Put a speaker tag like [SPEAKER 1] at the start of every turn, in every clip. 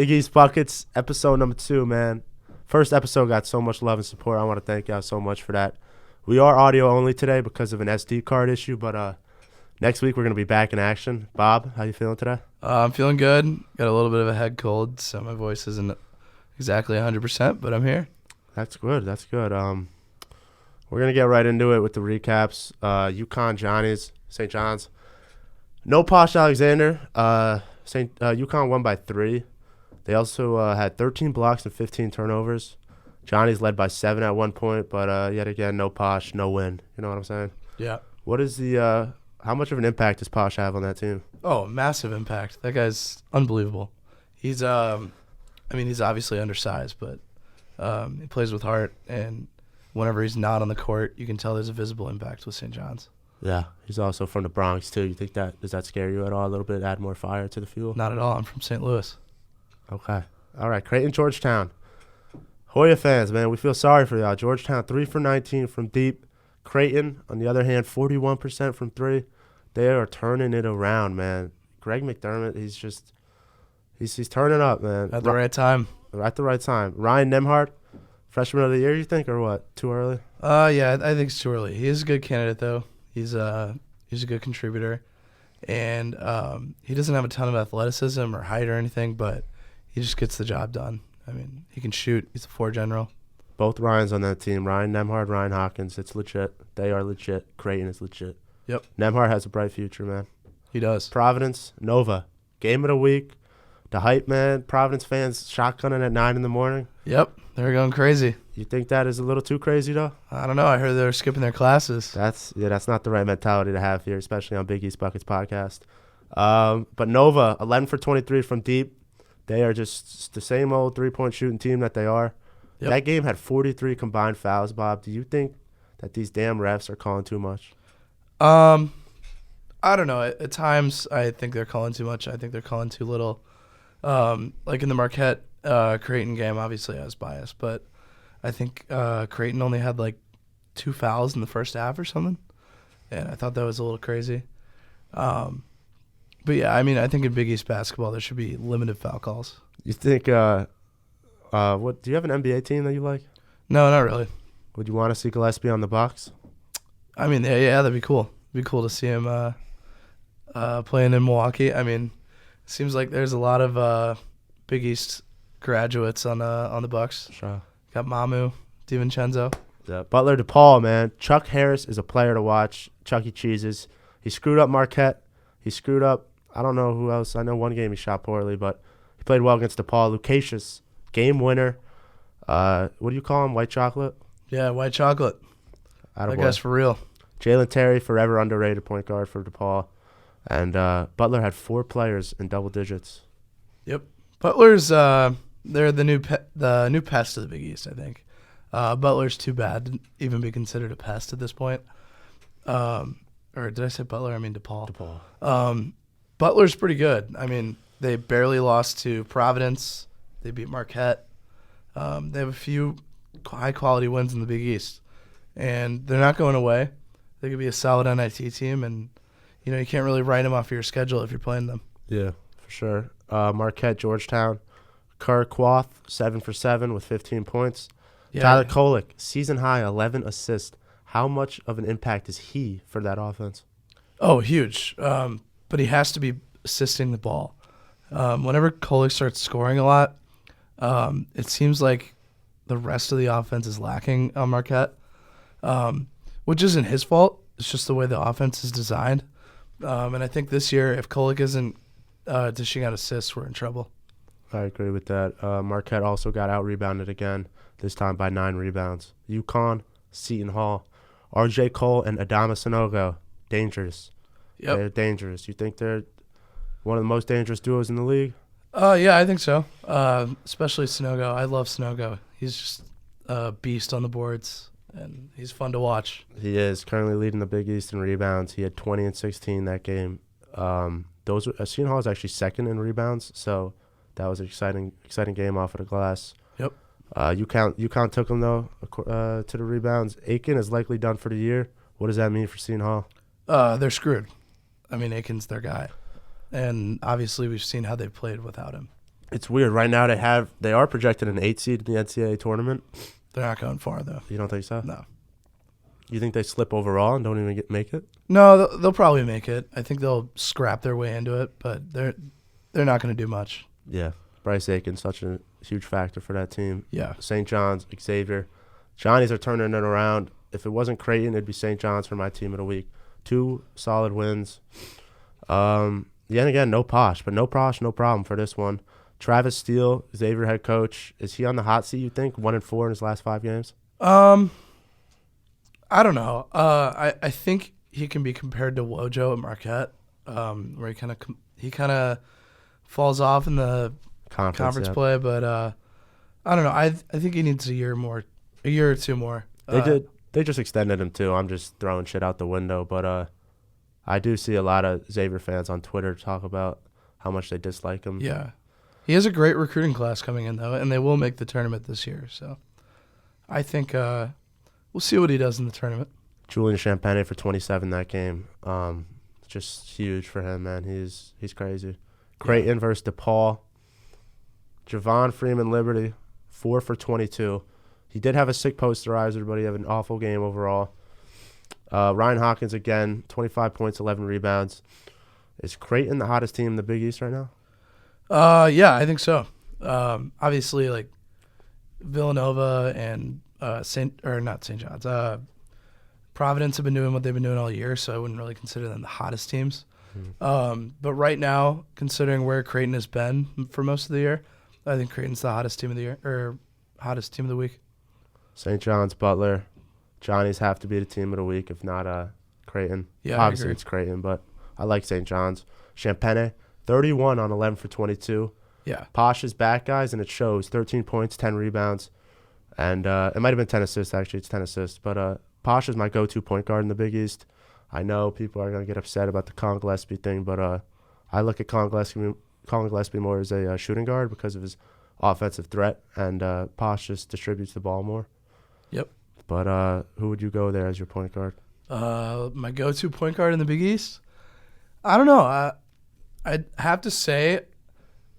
[SPEAKER 1] Big East Buckets, episode number 2, man. First episode got so much love and support. I want to thank y'all so much for that. We are audio only today because of an SD card issue, but next week we're going to be back in action. Bob, how you feeling today?
[SPEAKER 2] I'm feeling good. Got a little bit of a head cold, so my voice isn't exactly 100%, but I'm here.
[SPEAKER 1] That's good. That's good. We're going to get right into it with the recaps. UConn Johnnies, St. John's. No Posh Alexander. UConn won by 3. They also had 13 blocks and 15 turnovers. Johnny's led by 7 at one point, but yet again, no Posh, no win. You know what I'm saying?
[SPEAKER 2] Yeah.
[SPEAKER 1] What is the how much of an impact does Posh have on that team?
[SPEAKER 2] Oh, massive impact. That guy's unbelievable. He's he's obviously undersized, but he plays with heart, and whenever he's not on the court, you can tell there's a visible impact with St. John's.
[SPEAKER 1] Yeah, he's also from the Bronx too. You think does that scare you at all? A little bit, add more fire to the fuel?
[SPEAKER 2] Not at all. I'm from St. Louis.
[SPEAKER 1] Okay. All right. Creighton, Georgetown. Hoya fans, man, we feel sorry for y'all. Georgetown 3 for 19 from deep. Creighton, on the other hand, 41% from 3. They are turning it around, man. Greg McDermott, he's turning up, man.
[SPEAKER 2] At the right time.
[SPEAKER 1] At the right time. Ryan Nembhard, freshman of the year, you think, or what? Too early?
[SPEAKER 2] Yeah, I think it's too early. He is a good candidate, though. He's a good contributor, and he doesn't have a ton of athleticism or height or anything, but he just gets the job done. I mean, he can shoot. He's a 4 general.
[SPEAKER 1] Both Ryans on that team. Ryan Nembhard, Ryan Hawkins. It's legit. They are legit. Creighton is legit.
[SPEAKER 2] Yep.
[SPEAKER 1] Nembhard has a bright future, man.
[SPEAKER 2] He does.
[SPEAKER 1] Providence, Nova. Game of the week. The hype, man. Providence fans shotgunning at 9 in the morning.
[SPEAKER 2] Yep. They're going crazy.
[SPEAKER 1] You think that is a little too crazy, though?
[SPEAKER 2] I don't know. I heard they're skipping their classes.
[SPEAKER 1] That's not the right mentality to have here, especially on Big East Buckets podcast. But Nova, 11 for 23 from deep. They are just the same old three-point shooting team that they are. Yep. That game had 43 combined fouls, Bob. Do you think that these damn refs are calling too much?
[SPEAKER 2] I don't know. At times, I think they're calling too much. I think they're calling too little. Like in the Marquette Creighton game, obviously I was biased, but I think Creighton only had like 2 fouls in the first half or something, and I thought that was a little crazy. But yeah, I mean, I think in Big East basketball there should be limited foul calls.
[SPEAKER 1] You think? What do you have an NBA team that you like?
[SPEAKER 2] No, not really.
[SPEAKER 1] Would you want to see Gillespie on the Bucks?
[SPEAKER 2] I mean, yeah, that'd be cool. It'd be cool to see him playing in Milwaukee. I mean, it seems like there's a lot of Big East graduates on the Bucks.
[SPEAKER 1] Sure.
[SPEAKER 2] Got Mamu, DiVincenzo.
[SPEAKER 1] Yeah. Butler DePaul, man. Chuck Harris is a player to watch. Chuck E. Cheeses. He screwed up Marquette. He screwed up. I don't know who else. I know one game he shot poorly, but he played well against DePaul. Lucasius, game winner. What do you call him? White chocolate?
[SPEAKER 2] Yeah, white chocolate. I guess for real.
[SPEAKER 1] Jalen Terry, forever underrated point guard for DePaul. And Butler had 4 players in double digits.
[SPEAKER 2] Yep. Butler's they're the new pest of the Big East, I think. Butler's too bad to even be considered a pest at this point. Or did I say Butler? I mean DePaul. Butler's pretty good. I mean, they barely lost to Providence. They beat Marquette. They have a few high-quality wins in the Big East. And they're not going away. They could be a solid NIT team, and you can't really write them off your schedule if you're playing them.
[SPEAKER 1] Yeah, for sure. Marquette, Georgetown. Kerr Quoth, 7 for 7 with 15 points. Yeah. Tyler Kolek, season high, 11 assists. How much of an impact is he for that offense?
[SPEAKER 2] Oh, huge. But he has to be assisting the ball. Whenever Kolek starts scoring a lot, it seems like the rest of the offense is lacking on Marquette, which isn't his fault. It's just the way the offense is designed. And I think this year, if Kolek isn't dishing out assists, we're in trouble.
[SPEAKER 1] I agree with that. Marquette also got out-rebounded again, this time by 9 rebounds. UConn, Seton Hall, R.J. Cole, and Adama Sanogo, dangerous. Yep. They're dangerous. You think they're one of the most dangerous duos in the league?
[SPEAKER 2] Yeah, I think so. Especially Sanogo. I love Sanogo. He's just a beast on the boards, and he's fun to watch.
[SPEAKER 1] He is currently leading the Big East in rebounds. He had 20 and 16 that game. Seton Hall is actually second in rebounds, so that was an exciting game off of the glass.
[SPEAKER 2] Yep.
[SPEAKER 1] UConn took him though to the rebounds. Aiken is likely done for the year. What does that mean for Seton Hall?
[SPEAKER 2] They're screwed. I mean, Aiken's their guy. And obviously we've seen how they've played without him.
[SPEAKER 1] It's weird. Right now they are projected an 8 seed in the NCAA tournament.
[SPEAKER 2] They're not going far though.
[SPEAKER 1] You don't think so?
[SPEAKER 2] No.
[SPEAKER 1] You think they slip overall and don't even make it?
[SPEAKER 2] No, they'll probably make it. I think they'll scrap their way into it, but they're not going to do much.
[SPEAKER 1] Yeah. Bryce Aiken's such a huge factor for that team.
[SPEAKER 2] Yeah.
[SPEAKER 1] St. John's, Xavier. Johnnies are turning it around. If it wasn't Creighton, it'd be St. John's for my team of the week. 2 solid wins. Yet again, no Posh, but no Posh, no problem for this one. Travis Steele, Xavier head coach. Is he on the hot seat, you think? 1-4 in his last 5 games?
[SPEAKER 2] I don't know. I think he can be compared to Wojo at Marquette, where he kind of falls off in the conference play. But I don't know. I think he needs a year or two more.
[SPEAKER 1] They just extended him too. I'm just throwing shit out the window, but I do see a lot of Xavier fans on Twitter talk about how much they dislike him.
[SPEAKER 2] Yeah, he has a great recruiting class coming in though, and they will make the tournament this year. So I think we'll see what he does in the tournament.
[SPEAKER 1] Julian Champagne for 27 that game. Just huge for him, man. He's crazy. Creighton versus DePaul. Javon Freeman Liberty, 4 for 22. He did have a sick posterizer, but he had an awful game overall. Ryan Hawkins again, 25 points, 11 rebounds. Is Creighton the hottest team in the Big East right now?
[SPEAKER 2] Yeah, I think so. Obviously, like Villanova and not St. John's. Providence have been doing what they've been doing all year, so I wouldn't really consider them the hottest teams. But right now, considering where Creighton has been for most of the year, I think Creighton's the hottest team of the year or hottest team of the week.
[SPEAKER 1] St. John's, Butler, Johnnies have to be the team of the week, if not Creighton.
[SPEAKER 2] Yeah,
[SPEAKER 1] obviously it's Creighton, but I like St. John's. Champagne, 31 on 11 for 22.
[SPEAKER 2] Yeah.
[SPEAKER 1] Posh is back, guys, and it shows. 13 points, 10 rebounds, and it might have been 10 assists, actually. It's 10 assists. But Posh is my go-to point guard in the Big East. I know people are going to get upset about the Colin Gillespie thing, but I look at Colin Gillespie more as a shooting guard because of his offensive threat, and Posh just distributes the ball more.
[SPEAKER 2] Yep.
[SPEAKER 1] But who would you go there as your point guard?
[SPEAKER 2] My go-to point guard in the Big East? I don't know. I'd have to say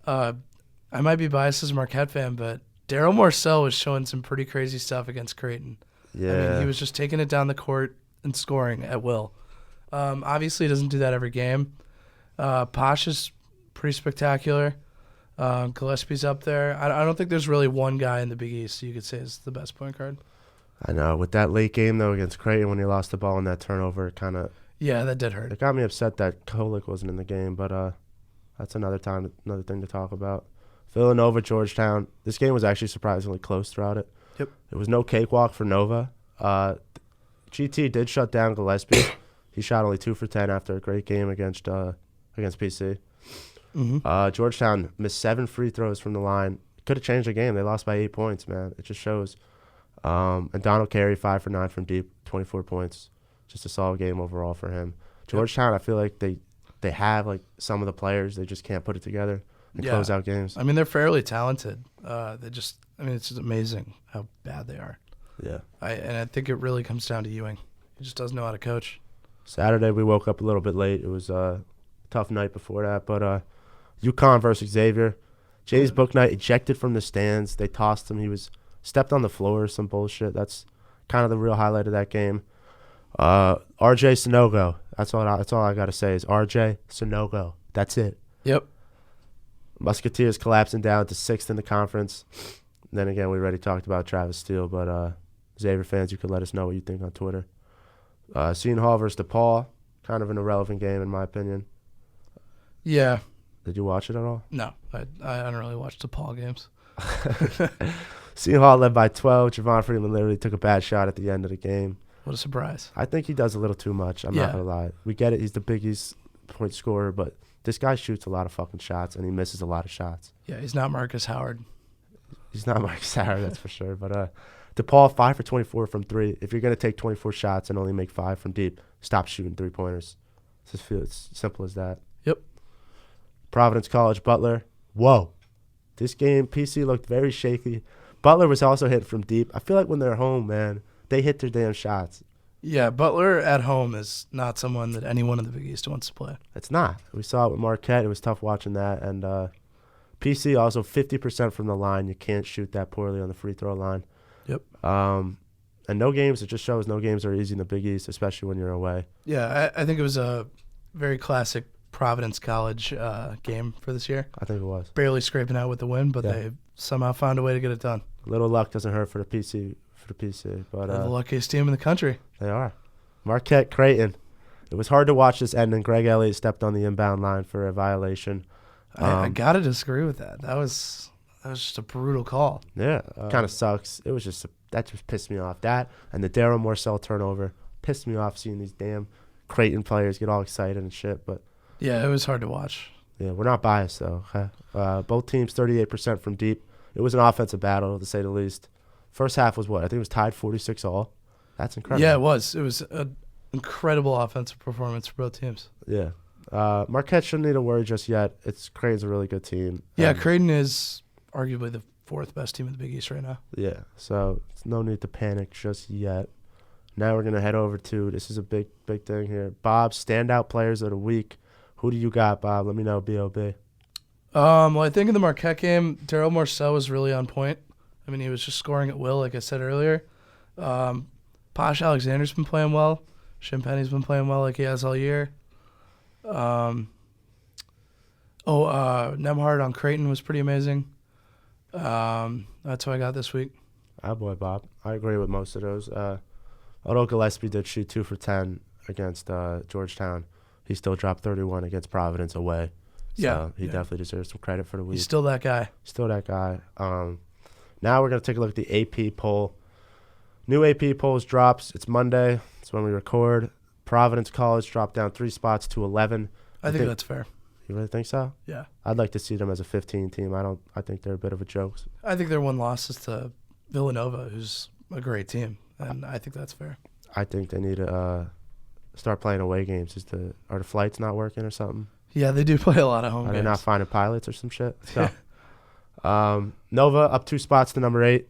[SPEAKER 2] I might be biased as a Marquette fan, but Daryl Morcell was showing some pretty crazy stuff against Creighton.
[SPEAKER 1] Yeah.
[SPEAKER 2] I mean, he was just taking it down the court and scoring at will. Obviously, he doesn't do that every game. Posh is pretty spectacular. Gillespie's up there. I don't think there's really one guy in the Big East you could say is the best point guard.
[SPEAKER 1] I know. With that late game, though, against Creighton when he lost the ball in that turnover, it kind of...
[SPEAKER 2] Yeah, that did hurt.
[SPEAKER 1] It got me upset that Kolick wasn't in the game, but that's another thing to talk about. Villanova, Georgetown. This game was actually surprisingly close throughout it.
[SPEAKER 2] Yep.
[SPEAKER 1] It was no cakewalk for Nova. GT did shut down Gillespie. He shot only 2 for 10 after a great game against PC.
[SPEAKER 2] Mm-hmm.
[SPEAKER 1] Georgetown missed 7 free throws from the line. Could have changed the game. They lost by 8 points, man. It just shows. And Donald Carey, 5 for 9 from deep, 24 points. Just a solid game overall for him. Georgetown, I feel like they have like some of the players. They just can't put it together and close out games.
[SPEAKER 2] I mean, they're fairly talented. It's just amazing how bad they are.
[SPEAKER 1] Yeah.
[SPEAKER 2] I think it really comes down to Ewing. He just doesn't know how to coach.
[SPEAKER 1] Saturday, we woke up a little bit late. It was a tough night before that. But UConn versus Xavier. Jay's Booknight ejected from the stands. They tossed him. He was stepped on the floor or some bullshit. That's kind of the real highlight of that game. RJ Sonogo. That's all I got to say is RJ Sonogo. That's it.
[SPEAKER 2] Yep.
[SPEAKER 1] Musketeers collapsing down to 6th in the conference. And then again, we already talked about Travis Steele, but Xavier fans, you could let us know what you think on Twitter. Seton Hall versus DePaul. Kind of an irrelevant game in my opinion.
[SPEAKER 2] Yeah.
[SPEAKER 1] Did you watch it at all?
[SPEAKER 2] No, I don't really watch DePaul games.
[SPEAKER 1] Seton Hall led by 12. Javon Freeman literally took a bad shot at the end of the game.
[SPEAKER 2] What a surprise.
[SPEAKER 1] I think he does a little too much. I'm not going to lie. We get it. He's the Big East point scorer, but this guy shoots a lot of fucking shots, and he misses a lot of shots.
[SPEAKER 2] Yeah, he's not Marcus Howard.
[SPEAKER 1] He's not Marcus Howard, that's for sure. But DePaul, 5 for 24 from 3. If you're going to take 24 shots and only make 5 from deep, stop shooting three-pointers. It's simple as that.
[SPEAKER 2] Yep.
[SPEAKER 1] Providence College, Butler. Whoa. This game, PC looked very shaky. Butler was also hit from deep. I feel like when they're home, man, they hit their damn shots.
[SPEAKER 2] Yeah, Butler at home is not someone that anyone in the Big East wants to play.
[SPEAKER 1] It's not. We saw it with Marquette. It was tough watching that. And PC also 50% from the line. You can't shoot that poorly on the free throw line.
[SPEAKER 2] Yep.
[SPEAKER 1] And no games. It just shows no games are easy in the Big East, especially when you're away.
[SPEAKER 2] Yeah, I think it was a very classic Providence College game for this year.
[SPEAKER 1] I think it was.
[SPEAKER 2] Barely scraping out with the win, but they somehow found a way to get it done.
[SPEAKER 1] A little luck doesn't hurt for the PC. But
[SPEAKER 2] They're the luckiest team in the country.
[SPEAKER 1] They are. Marquette Creighton. It was hard to watch this end, and Greg Elliott stepped on the inbound line for a violation.
[SPEAKER 2] I gotta disagree with that. That was just a brutal call.
[SPEAKER 1] Yeah, kind of sucks. It was that just pissed me off. That and the Daryl Morcell turnover pissed me off. Seeing these damn Creighton players get all excited and shit. But
[SPEAKER 2] yeah, it was hard to watch.
[SPEAKER 1] Yeah, we're not biased though. Okay? Both teams 38% from deep. It was an offensive battle to say the least. First half was what? I think it was tied 46-all. That's incredible.
[SPEAKER 2] Yeah, it was. It was an incredible offensive performance for both teams.
[SPEAKER 1] Yeah. Marquette shouldn't need to worry just yet. Creighton's a really good team.
[SPEAKER 2] Yeah, Creighton is arguably the fourth best team in the Big East right now.
[SPEAKER 1] Yeah, so it's no need to panic just yet. Now we're going to head over to, this is a big thing here. Bob, standout players of the week. Who do you got, Bob? Let me know, B.O.B.
[SPEAKER 2] Well, I think in the Marquette game, Daryl Morcell was really on point. I mean, he was just scoring at will, like I said earlier. Posh Alexander's been playing well. Schimppenny's been playing well like he has all year. Nemhard on Creighton was pretty amazing. That's who I got this week.
[SPEAKER 1] Ah, boy, Bob. I agree with most of those. Although Gillespie did shoot 2 for 10 against Georgetown, he still dropped 31 against Providence away. So he definitely deserves some credit for the week.
[SPEAKER 2] He's still that guy.
[SPEAKER 1] Now we're going to take a look at the AP poll. New AP polls drops. It's Monday. It's when we record. Providence College dropped down 3 spots to 11.
[SPEAKER 2] I think that's fair.
[SPEAKER 1] You really think so?
[SPEAKER 2] Yeah.
[SPEAKER 1] I'd like to see them as a 15 team. I think they're a bit of a joke.
[SPEAKER 2] I think their one loss is to Villanova, who's a great team, and I think that's fair.
[SPEAKER 1] I think they need to start playing away games. Are the flights not working or something?
[SPEAKER 2] Yeah, they do play a lot of home games.
[SPEAKER 1] Are they not finding pilots or some shit? So. Nova up 2 spots to number 8.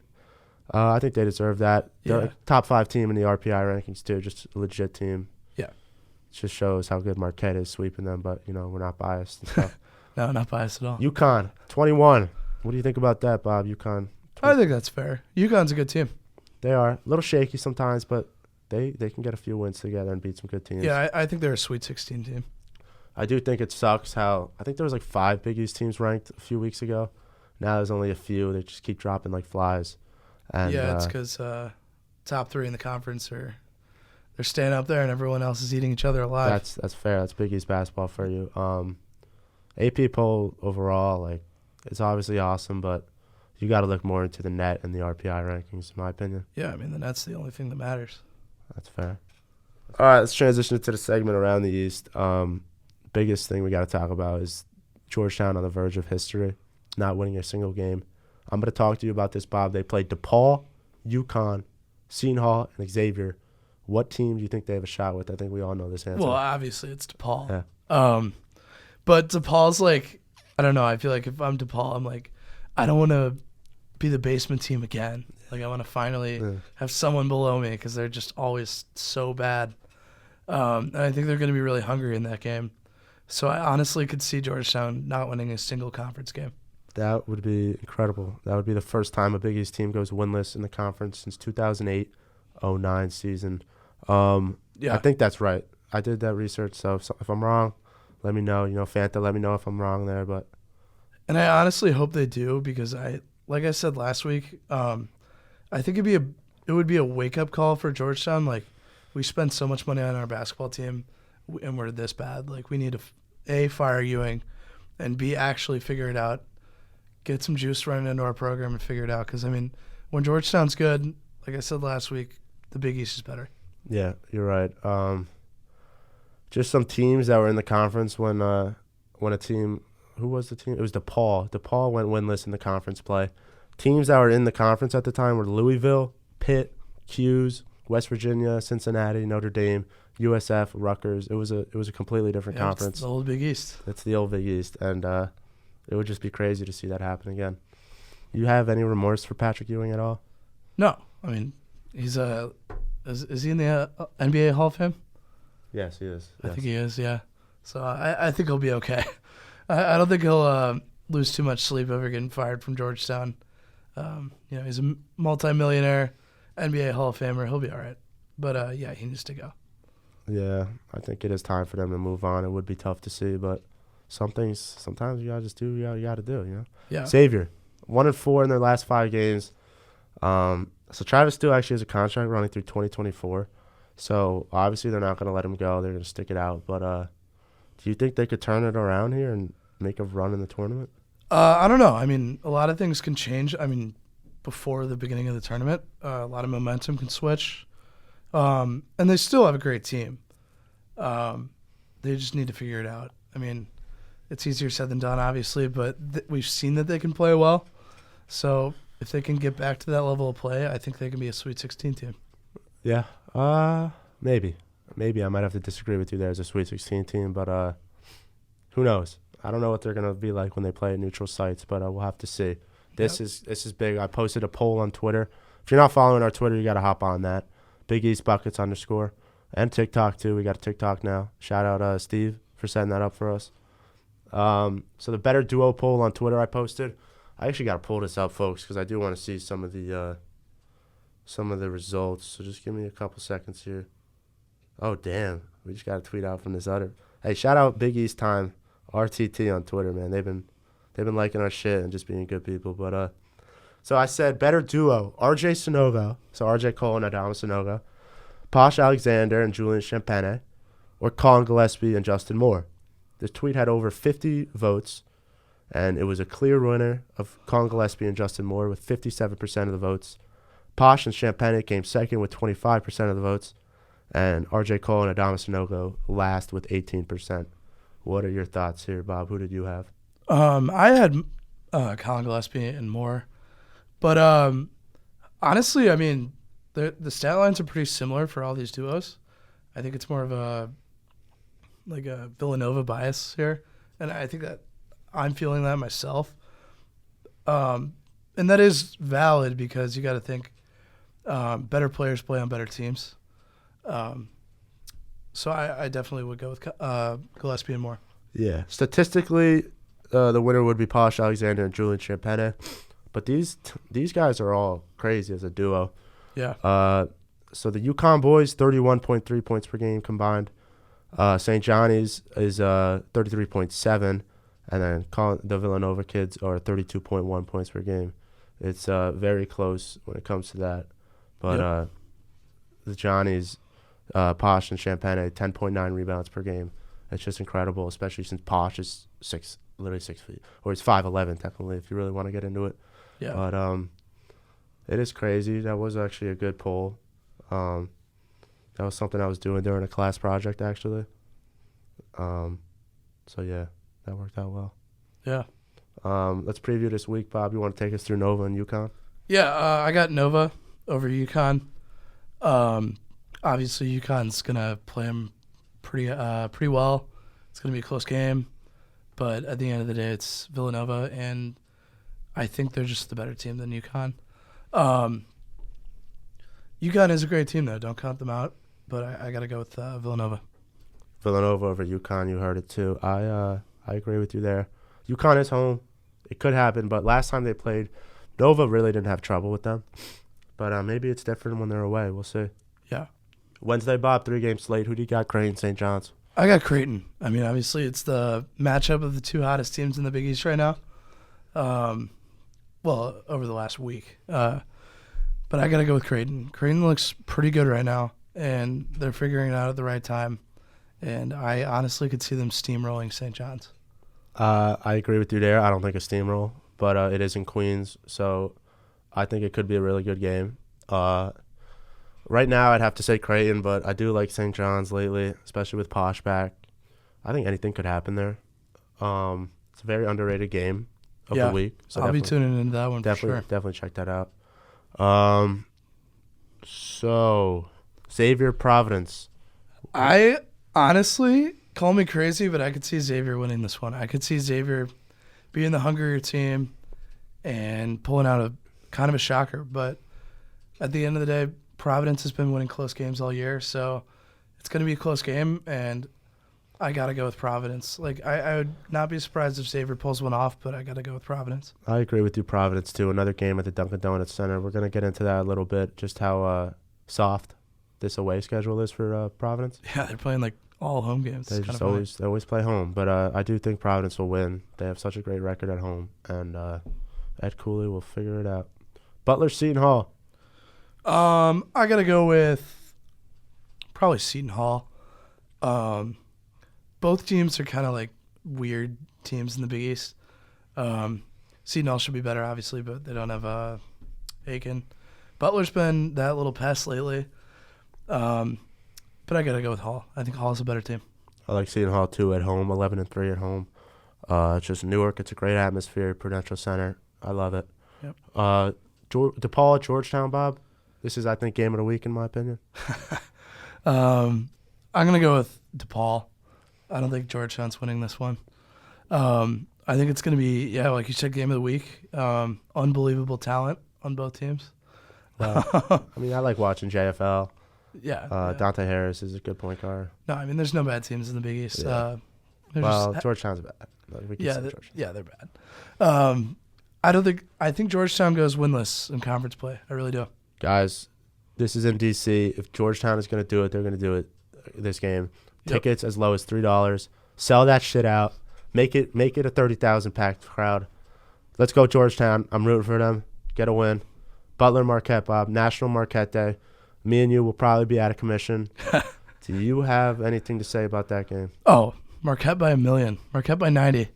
[SPEAKER 1] I think they deserve that. They're a top 5 team in the RPI rankings too. Just a legit team.
[SPEAKER 2] Yeah,
[SPEAKER 1] it just shows how good Marquette is sweeping them. But we're not biased and stuff.
[SPEAKER 2] No, not biased at all.
[SPEAKER 1] UConn 21. What do you think about that, Bob? UConn.
[SPEAKER 2] I think that's fair. UConn's a good team.
[SPEAKER 1] They are a little shaky sometimes, but they can get a few wins together and beat some good teams.
[SPEAKER 2] Yeah, I think they're a Sweet 16 team.
[SPEAKER 1] I do think it sucks how I think there was like 5 Big East teams ranked a few weeks ago. Now there's only a few. They just keep dropping like flies. And,
[SPEAKER 2] it's because top 3 in the conference they're staying up there and everyone else is eating each other alive.
[SPEAKER 1] That's fair. That's Big East basketball for you. AP poll overall, it's obviously awesome, but you got to look more into the net and the RPI rankings, in my opinion.
[SPEAKER 2] Yeah, I mean the net's the only thing that matters.
[SPEAKER 1] That's fair. All right, let's transition to the segment around the East. Biggest thing we got to talk about is Georgetown on the verge of history, not winning a single game. I'm going to talk to you about this, Bob. They played DePaul, UConn, Seton Hall, and Xavier. What team do you think they have a shot with? I think we all know this answer.
[SPEAKER 2] Well, obviously it's DePaul.
[SPEAKER 1] Yeah.
[SPEAKER 2] But DePaul's I don't know. I feel like if I'm DePaul, I'm I don't want to be the basement team again. I want to finally have someone below me because they're just always so bad. And I think they're going to be really hungry in that game. So I honestly could see Georgetown not winning a single conference game.
[SPEAKER 1] That would be incredible. That would be the first time a Big East team goes winless in the conference since 2008-09 season. I think that's right. I did that research, so if I'm wrong, let me know. Fanta, let me know if I'm wrong there.
[SPEAKER 2] And I honestly hope they do because like I said last week, I think it would be a wake-up call for Georgetown. We spend so much money on our basketball team, and we're this bad. We need to A, fire Ewing, and B, actually figure it out. Get some juice running into our program and figure it out. Because, when Georgetown's good, like I said last week, the Big East is better.
[SPEAKER 1] Yeah, you're right. Just some teams that were in the conference when a team – who was the team? It was DePaul. DePaul went winless in the conference play. Teams that were in the conference at the time were Louisville, Pitt, Hughes, West Virginia, Cincinnati, Notre Dame, USF, Rutgers. It was a completely different conference.
[SPEAKER 2] It's the old Big East.
[SPEAKER 1] It's the old Big East, and it would just be crazy to see that happen again. You have any remorse for Patrick Ewing at all?
[SPEAKER 2] No. He's is he in the NBA Hall of Fame?
[SPEAKER 1] Yes, he is.
[SPEAKER 2] I think he is, yeah. So I think he'll be okay. I don't think he'll lose too much sleep over getting fired from Georgetown. He's a multi-millionaire, NBA Hall of Famer. He'll be all right. But, yeah, he needs to go.
[SPEAKER 1] Yeah, I think it is time for them to move on. It would be tough to see, but sometimes you gotta just do what you gotta do, you know?
[SPEAKER 2] Yeah.
[SPEAKER 1] Xavier, 1-4 in their last 5 games. So Travis Steele actually has a contract running through 2024. So obviously they're not going to let him go. They're going to stick it out. But do you think they could turn it around here and make a run in the tournament?
[SPEAKER 2] I don't know. I mean, a lot of things can change. I mean, before the beginning of the tournament, a lot of momentum can switch. And they still have a great team. They just need to figure it out. I mean, it's easier said than done, obviously, but we've seen that they can play well. So if they can get back to that level of play, I think they can be a Sweet 16 team.
[SPEAKER 1] Yeah, maybe. Maybe I might have to disagree with you there as a Sweet 16 team, but who knows? I don't know what they're going to be like when they play at neutral sites, but we'll have to see. This is big. I posted a poll on Twitter. If you're not following our Twitter, you got to hop on that. Big East Buckets _ and TikTok too. We got a TikTok now. Shout out Steve for setting that up for us. So the better duo poll on Twitter I posted. I actually got to pull this up, folks, because I do want to see some of the results. So just give me a couple seconds here. Oh damn, we just got a tweet out from this other. Hey, shout out Big East Time RTT on Twitter, man. They've been liking our shit and just being good people. But so I said better duo: RJ Sanogo, so RJ Cole and Adama Sanogo, Posh Alexander and Julian Champagnie, or Colin Gillespie and Justin Moore. This tweet had over 50 votes, and it was a clear winner of Colin Gillespie and Justin Moore with 57% of the votes. Posh and Champagnie came second with 25% of the votes, and RJ Cole and Adama Sanogo last with 18%. What are your thoughts here, Bob? Who did you have?
[SPEAKER 2] I had Colin Gillespie and Moore, but honestly, I mean, the stat lines are pretty similar for all these duos. I think it's more of a Villanova bias here, and I think that I'm feeling that myself. And that is valid because you got to think better players play on better teams. So I definitely would go with Gillespie and Moore.
[SPEAKER 1] Yeah. Statistically, the winner would be Posh Alexander and Julian Champagnie. But these guys are all crazy as a duo.
[SPEAKER 2] Yeah.
[SPEAKER 1] So the UConn boys, 31.3 points per game combined. St. Johnny's is 33.7. And then the Villanova kids are 32.1 points per game. It's very close when it comes to that. But the Johnnies, Posh and Champagnie, 10.9 rebounds per game. It's just incredible, especially since Posh is literally 6 feet. Or he's 5'11", technically, if you really want to get into it.
[SPEAKER 2] Yeah.
[SPEAKER 1] But it is crazy. That was actually a good poll. That was something I was doing during a class project, actually. So, yeah. That worked out well.
[SPEAKER 2] Yeah.
[SPEAKER 1] Let's preview this week, Bob. You want to take us through Nova and UConn?
[SPEAKER 2] Yeah, I got Nova over UConn. Obviously, UConn's going to play them pretty well. It's going to be a close game. But at the end of the day, it's Villanova, and I think they're just the better team than UConn. UConn is a great team, though. Don't count them out. But I got to go with Villanova.
[SPEAKER 1] Villanova over UConn. You heard it, too. I agree with you there. UConn is home. It could happen, but last time they played, Nova really didn't have trouble with them. But maybe it's different when they're away. We'll see.
[SPEAKER 2] Yeah.
[SPEAKER 1] Wednesday, Bob, 3-game slate. Who do you got? Creighton, St. John's?
[SPEAKER 2] I got Creighton. I mean, obviously, it's the matchup of the two hottest teams in the Big East right now. Well, over the last week. But I got to go with Creighton. Creighton looks pretty good right now, and they're figuring it out at the right time. And I honestly could see them steamrolling St. John's.
[SPEAKER 1] I agree with you there. I don't think a steamroll, but it is in Queens, so I think it could be a really good game. Right now, I'd have to say Creighton, but I do like St. John's lately, especially with Posh back. I think anything could happen there. It's a very underrated game of the week. So
[SPEAKER 2] I'll be tuning into that one for sure.
[SPEAKER 1] Definitely check that out. So, Xavier Providence.
[SPEAKER 2] I honestly, call me crazy, but I could see Xavier winning this one. I could see Xavier being the hungrier team and pulling out a kind of a shocker. But at the end of the day, Providence has been winning close games all year, so it's going to be a close game. And I got to go with Providence. Like, I would not be surprised if Xavier pulls one off, but I got to go with Providence.
[SPEAKER 1] I agree with you, Providence, too. Another game at the Dunkin' Donuts Center. We're going to get into that a little bit, just how soft this away schedule is for Providence.
[SPEAKER 2] Yeah, they're playing, like, all home games.
[SPEAKER 1] They always play home. But I do think Providence will win. They have such a great record at home, and Ed Cooley will figure it out. Butler, Seton Hall.
[SPEAKER 2] I got to go with probably Seton Hall. Both teams are kind of like weird teams in the Big East. Seton Hall should be better, obviously, but they don't have Aiken. Butler's been that little pest lately. But I got to go with Hall. I think Hall's a better team.
[SPEAKER 1] I like Seton Hall, too, at home, 11-3 at home. It's just Newark. It's a great atmosphere, Prudential Center. I love it.
[SPEAKER 2] Yep.
[SPEAKER 1] DePaul at Georgetown, Bob. This is, I think, game of the week, in my opinion.
[SPEAKER 2] I'm going to go with DePaul. I don't think Georgetown's winning this one. I think it's going to be, like you said, game of the week. Unbelievable talent on both teams.
[SPEAKER 1] I mean, I like watching JFL.
[SPEAKER 2] Yeah.
[SPEAKER 1] Dante Harris is a good point guard.
[SPEAKER 2] No, I mean, there's no bad teams in the Big East.
[SPEAKER 1] Yeah. Georgetown's bad. Like,
[SPEAKER 2] they're bad. I think Georgetown goes winless in conference play. I really do.
[SPEAKER 1] Guys, this is in D.C. If Georgetown is going to do it, they're going to do it this game.
[SPEAKER 2] Yep.
[SPEAKER 1] Tickets as low as $3. Sell that shit out. Make it a 30,000 packed crowd. Let's go Georgetown. I'm rooting for them. Get a win. Butler Marquette, Bob. National Marquette Day. Me and you will probably be out of commission. Do you have anything to say about that game?
[SPEAKER 2] Oh, Marquette by 1,000,000. Marquette by 90.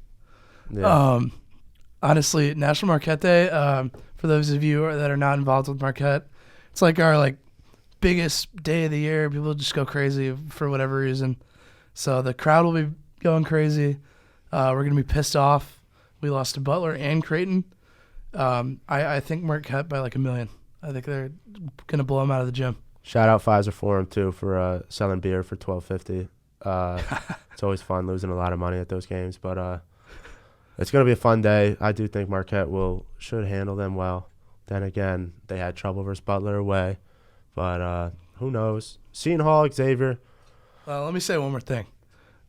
[SPEAKER 1] Yeah.
[SPEAKER 2] Honestly, National Marquette Day, for those of you that are not involved with Marquette, it's like our biggest day of the year. People just go crazy for whatever reason. So the crowd will be going crazy. We're going to be pissed off. We lost to Butler and Creighton. I think Marquette by 1,000,000. I think they're going to blow them out of the gym.
[SPEAKER 1] Shout out Pfizer Forum, too, for selling beer for $12.50. It's always fun losing a lot of money at those games. But it's going to be a fun day. I do think Marquette should handle them well. Then again, they had trouble versus Butler away. But who knows? Seton Hall, Xavier.
[SPEAKER 2] Let me say one more thing.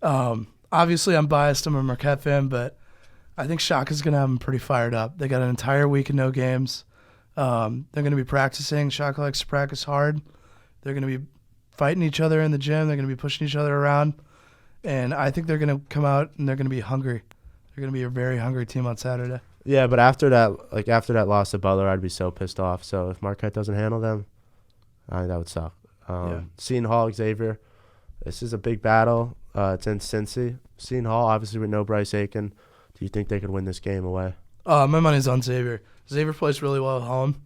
[SPEAKER 2] Obviously, I'm biased. I'm a Marquette fan, but I think Shaka's going to have them pretty fired up. They got an entire week of no games. They're going to be practicing. Shaka likes to practice hard. They're going to be fighting each other in the gym. They're going to be pushing each other around. And I think they're going to come out and they're going to be hungry. They're going to be a very hungry team on Saturday.
[SPEAKER 1] Yeah, but after that loss to Butler, I'd be so pissed off. So if Marquette doesn't handle them, I think that would suck. Seton Hall, Xavier. This is a big battle. It's in Cincy. Seton Hall, obviously with no Bryce Aiken. Do you think they could win this game away?
[SPEAKER 2] My money's on Xavier. Xavier plays really well at home,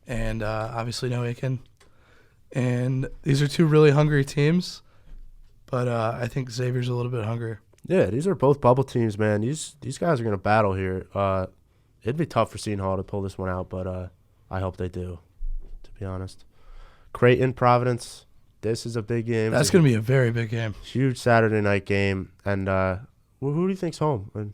[SPEAKER 2] and obviously no Aiken. And these are two really hungry teams, but I think Xavier's a little bit hungrier.
[SPEAKER 1] Yeah, these are both bubble teams, man. These guys are going to battle here. It'd be tough for Seton Hall to pull this one out, but I hope they do, to be honest. Creighton, Providence, this is a big game.
[SPEAKER 2] That's going to be a very big game.
[SPEAKER 1] Huge Saturday night game. And who do you think's home? Who do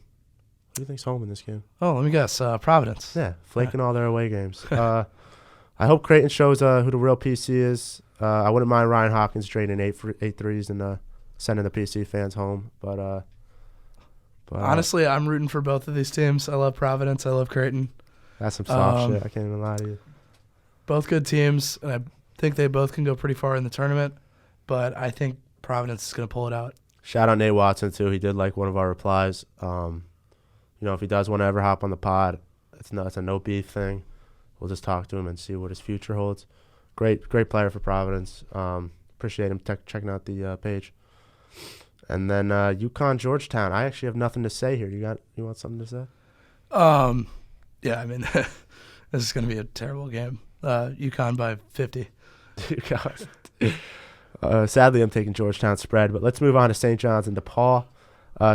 [SPEAKER 1] you think's home in this game?
[SPEAKER 2] Oh, let me guess. Providence.
[SPEAKER 1] Yeah, flaking all their away games. I hope Creighton shows who the real PC is. I wouldn't mind Ryan Hawkins draining eight threes and sending the PC fans home. But
[SPEAKER 2] honestly, I'm rooting for both of these teams. I love Providence. I love Creighton.
[SPEAKER 1] That's some soft shit. I can't even lie to you.
[SPEAKER 2] Both good teams, and I think they both can go pretty far in the tournament. But I think Providence is going to pull it out. Shout
[SPEAKER 1] out Nate Watson, too. He did like one of our replies. If he does want to ever hop on the pod, it's a no beef thing. We'll just talk to him and see what his future holds. Great player for Providence. Appreciate him checking out the page. And then UConn Georgetown. I actually have nothing to say here. You want something to say?
[SPEAKER 2] Yeah, I mean, this is going to be a terrible game. UConn by 50.
[SPEAKER 1] Sadly, I'm taking Georgetown spread, but let's move on to St. John's and DePaul.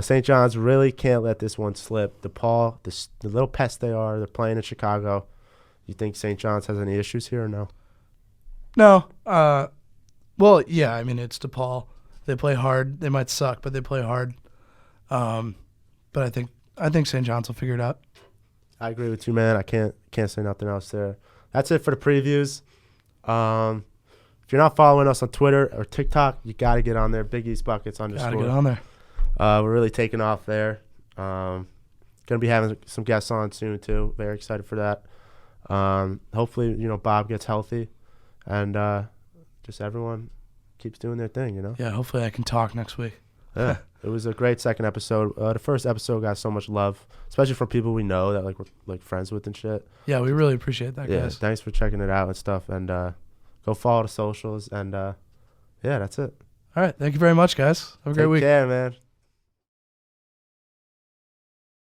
[SPEAKER 1] St. John's really can't let this one slip. DePaul, the little pest they are, they're playing in Chicago. You think St. John's has any issues here or no?
[SPEAKER 2] No. Well, yeah, I mean, it's DePaul. They play hard. They might suck, but they play hard. But I think St. John's will figure it out.
[SPEAKER 1] I agree with you, man. I can't say nothing else there. That's it for the previews. If you're not following us on Twitter or TikTok, you got to get on there. Big East Buckets _.
[SPEAKER 2] Got to get on there.
[SPEAKER 1] We're really taking off there. Gonna be having some guests on soon too. Very excited for that. Hopefully, Bob gets healthy, and just everyone keeps doing their thing.
[SPEAKER 2] Yeah, hopefully I can talk next week.
[SPEAKER 1] Yeah, it was a great second episode. The first episode got so much love, especially from people we know that we're like friends with and shit.
[SPEAKER 2] Yeah, we really appreciate that,
[SPEAKER 1] Yeah,
[SPEAKER 2] guys.
[SPEAKER 1] thanks for checking it out and stuff. And go follow the socials. And yeah, that's it.
[SPEAKER 2] All right, thank you very much, guys. Have a great
[SPEAKER 1] Take
[SPEAKER 2] week.
[SPEAKER 1] care, man.